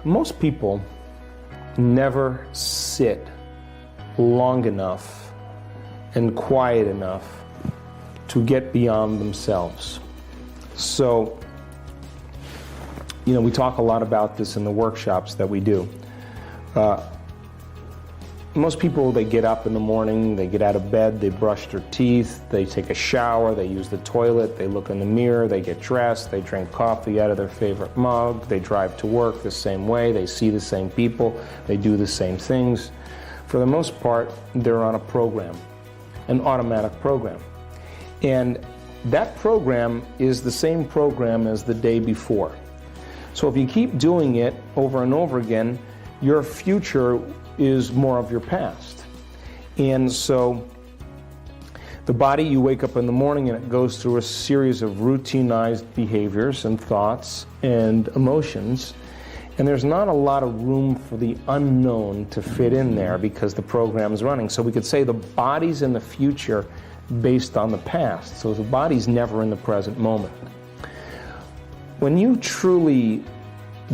Most people never sit long enough and quiet enough to get beyond themselves. So, we talk a lot about this in the workshops that we do. Most people, they get up in the morning, they get out of bed, they brush their teeth, they take a shower, they use the toilet, they look in the mirror, they get dressed, they drink coffee out of their favorite mug, they drive to work the same way, they see the same people, they do the same things. For the most part, they're on a program, an automatic program. And that program is the same program as the day before. So if you keep doing it over and over again, your future is more of your past. And so the body, you wake up in the morning and it goes through a series of routinized behaviors and thoughts and emotions, and there's not a lot of room for the unknown to fit in there because the program's running. So we could say the body's in the future based on the past. So the body's never in the present moment. When you truly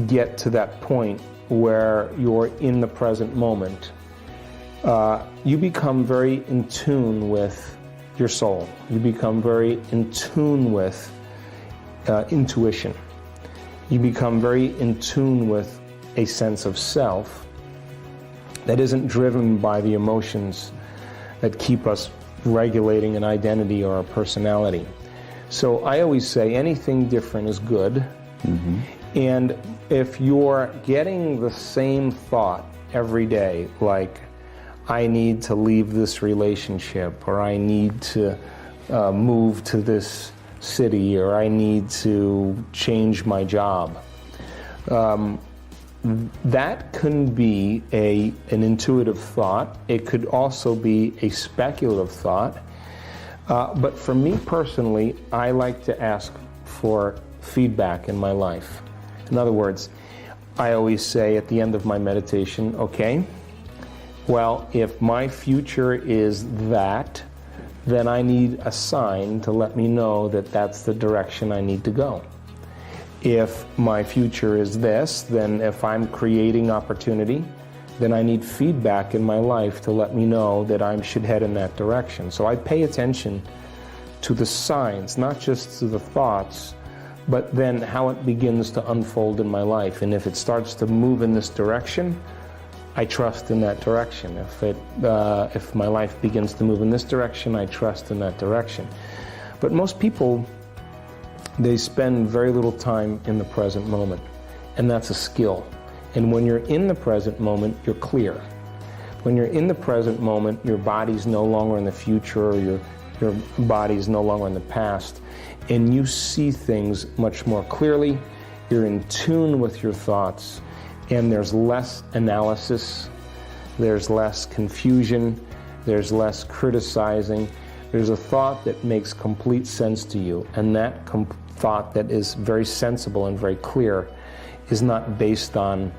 get to that point where you're in the present moment, you become very in tune with your soul. You become very in tune with intuition. You become very in tune with a sense of self that isn't driven by the emotions that keep us regulating an identity or a personality. So I always say anything different is good. Mm-hmm. And if you're getting the same thought every day, like, I need to leave this relationship, or I need to move to this city, or I need to change my job, that can be an intuitive thought. It could also be a speculative thought. But for me personally, I like to ask for feedback in my life. In other words, I always say at the end of my meditation, okay, well, if my future is that, then I need a sign to let me know that that's the direction I need to go. If my future is this, then if I'm creating opportunity, then I need feedback in my life to let me know that I should head in that direction. So I pay attention to the signs, not just to the thoughts, but then how it begins to unfold in my life. And if it starts to move in this direction, I trust in that direction. If my life begins to move in this direction, I trust in that direction. But most people, they spend very little time in the present moment, and that's a skill. And when you're in the present moment, you're clear. When you're in the present moment, your body's no longer in the future, or your body's no longer in the past, and you see things much more clearly. You're in tune with your thoughts, and there's less analysis, there's less confusion, there's less criticizing. There's a thought that makes complete sense to you, and that thought that is very sensible and very clear is not based on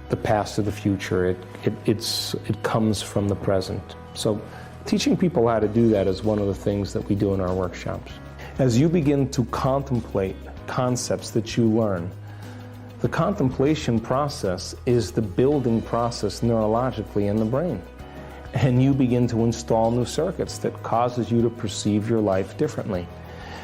the past or the future. It comes from the present. So teaching people how to do that is one of the things that we do in our workshops. As you begin to contemplate concepts that you learn, the contemplation process is the building process neurologically in the brain. And you begin to install new circuits that causes you to perceive your life differently.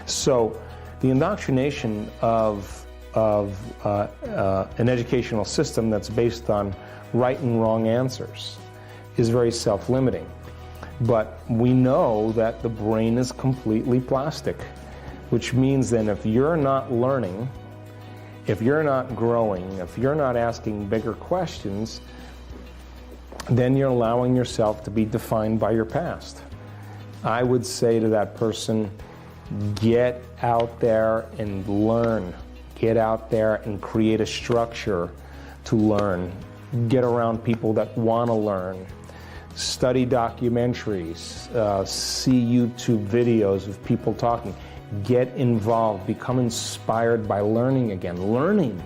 So the indoctrination of an educational system that's based on right and wrong answers is very self-limiting. But we know that the brain is completely plastic, which means then if you're not learning, if you're not growing, if you're not asking bigger questions, then you're allowing yourself to be defined by your past. I would say to that person, get out there and learn. Get out there and create a structure to learn. Get around people that want to learn. Study documentaries, see YouTube videos of people talking. Get involved, become inspired by learning again. Learning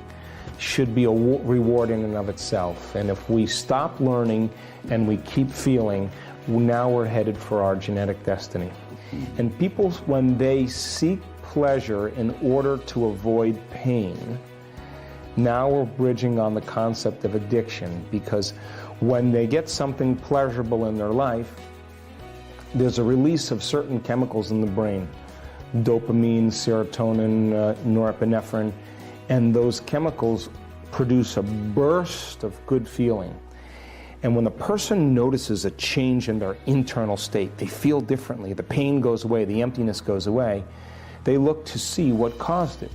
should be a reward in and of itself. And if we stop learning and we keep feeling, now we're headed for our genetic destiny. And people, when they seek pleasure in order to avoid pain, Now we're bridging on the concept of addiction, because when they get something pleasurable in their life, there's a release of certain chemicals in the brain, dopamine, serotonin, norepinephrine, and those chemicals produce a burst of good feeling. And when the person notices a change in their internal state, they feel differently, the pain goes away, the emptiness goes away, they look to see what caused it.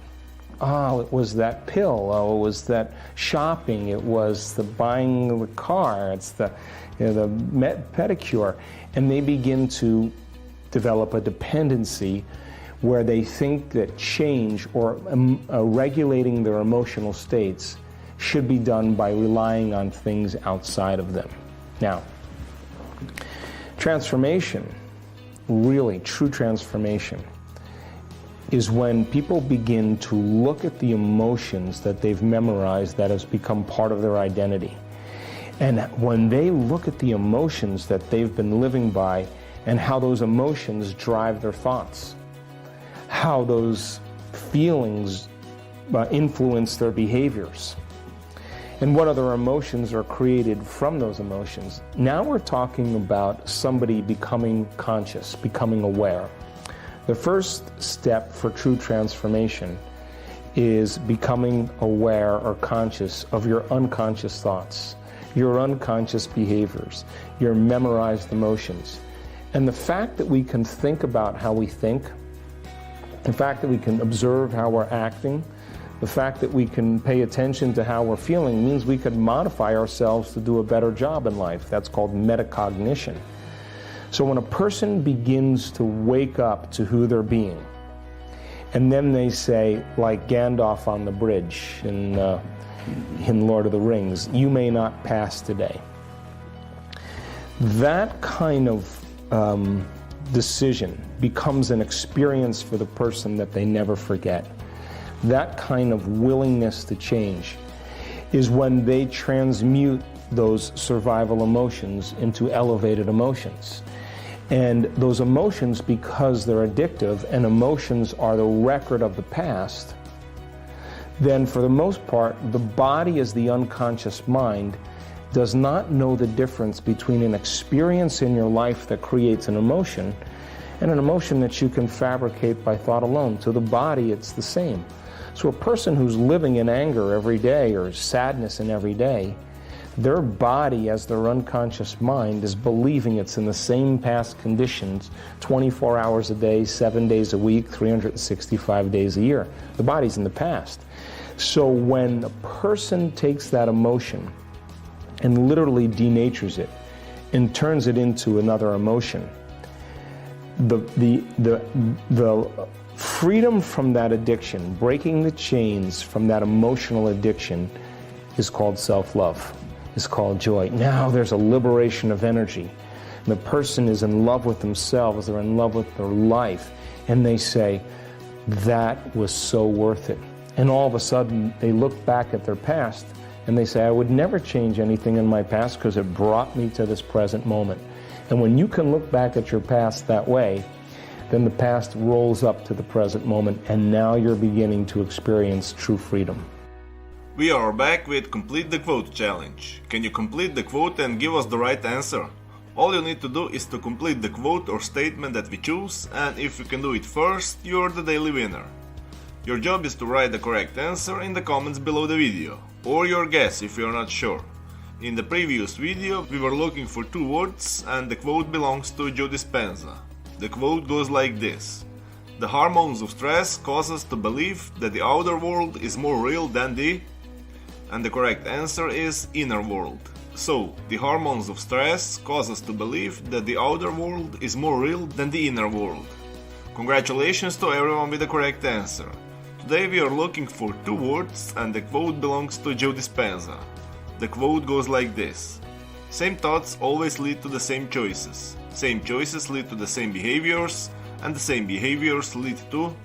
Oh, it was that pill, oh, it was that shopping, it was the buying the car, it's the, the pedicure. And they begin to develop a dependency where they think that change or regulating their emotional states should be done by relying on things outside of them. Now, transformation, really true transformation, is when people begin to look at the emotions that they've memorized that has become part of their identity. And when they look at the emotions that they've been living by and how those emotions drive their thoughts, how those feelings influence their behaviors, and what other emotions are created from those emotions. Now we're talking about somebody becoming conscious, becoming aware. The first step for true transformation is becoming aware or conscious of your unconscious thoughts, your unconscious behaviors, your memorized emotions. And the fact that we can think about how we think, the fact that we can observe how we're acting, the fact that we can pay attention to how we're feeling means we could modify ourselves to do a better job in life. That's called metacognition. So when a person begins to wake up to who they're being, and then they say, like Gandalf on the bridge in Lord of the Rings, "You may not pass today." That kind of decision becomes an experience for the person that they never forget. That kind of willingness to change is when they transmute those survival emotions into elevated emotions. And those emotions, because they're addictive and emotions are the record of the past, then for the most part, the body as the unconscious mind does not know the difference between an experience in your life that creates an emotion and an emotion that you can fabricate by thought alone. To the body, it's the same. So a person who's living in anger every day or sadness in every day, their body as their unconscious mind is believing it's in the same past conditions 24 hours a day, 7 days a week, 365 days a year. The body's in the past. So when a person takes that emotion and literally denatures it and turns it into another emotion, the freedom from that addiction, breaking the chains from that emotional addiction, is called self-love, is called joy. Now there's a liberation of energy. The person is in love with themselves, they're in love with their life, and they say, that was so worth it. And all of a sudden, they look back at their past and they say, I would never change anything in my past because it brought me to this present moment. And when you can look back at your past that way, then the past rolls up to the present moment, and now you're beginning to experience true freedom. We are back with Complete the Quote challenge. Can you complete the quote and give us the right answer? All you need to do is to complete the quote or statement that we choose, and if you can do it first, you're the daily winner. Your job is to write the correct answer in the comments below the video, or your guess if you're not sure. In the previous video we were looking for 2 words, and the quote belongs to Joe Dispenza. The quote goes like this: "The hormones of stress cause us to believe that the outer world is more real than the..." And the correct answer is inner world. So, the hormones of stress cause us to believe that the outer world is more real than the inner world. Congratulations to everyone with the correct answer. Today we are looking for 2 words, and the quote belongs to Joe Dispenza. The quote goes like this: "Same thoughts always lead to the same choices. Same choices lead to the same behaviors, and the same behaviors lead to..."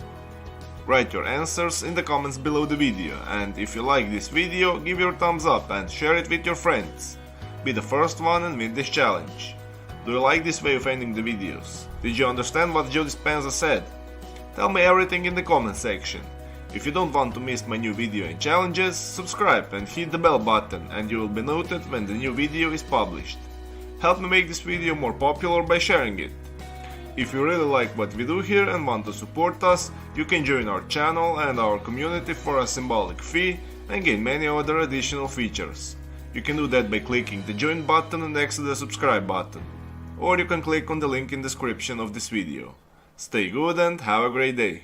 Write your answers in the comments below the video, and if you like this video, give your thumbs up and share it with your friends. Be the first one and win this challenge. Do you like this way of ending the videos? Did you understand what Joe Dispenza said? Tell me everything in the comment section. If you don't want to miss my new video and challenges, subscribe and hit the bell button and you will be notified when the new video is published. Help me make this video more popular by sharing it. If you really like what we do here and want to support us, you can join our channel and our community for a symbolic fee and gain many other additional features. You can do that by clicking the join button next to the subscribe button, or you can click on the link in the description of this video. Stay good and have a great day!